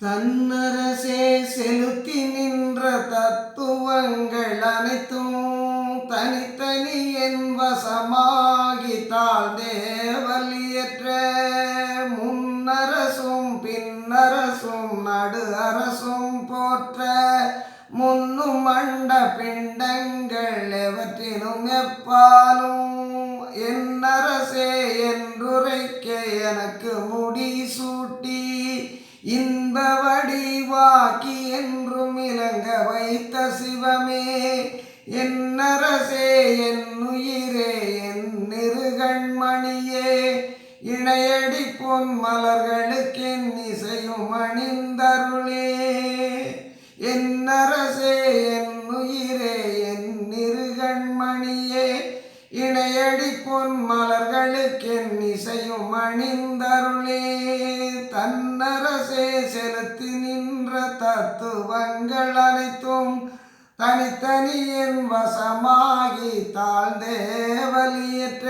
தன்னரசே செலுத்தி நின்ற தத்துவங்கள் அனைத்தும் தனித்தனி என் வசமாகி தாழ்ந்தேவலியற்ற முன்னரசும் பின்னரசும் நடு அரசும் போற்ற முன்னும் மண்ட பிண்டங்கள் எவற்றினும் எப்பாலும் என்னரசே என்றுரைக்க எனக்கு முடி சூட்டி இன்ப வடிவாக்கி என்றும் இலங்க வைத்த சிவமே என்னரசே என்னுயிரே என் நிருகண்மணியே இணையடி பொன் மலர்களுக்கென் இசையும் அணிந்தருளே என்னரசே என்னுயிரே என் நிருகண்மணியே இணையடி பொன் மலர்களுக்கென் இசையும் அணிந்தருளே தன்னரசே செலுத்தி நின்ற தத்துவங்கள் அனைத்தும் தனித்தனி என் வசமாகி தாழ்ந்தேவலியற்ற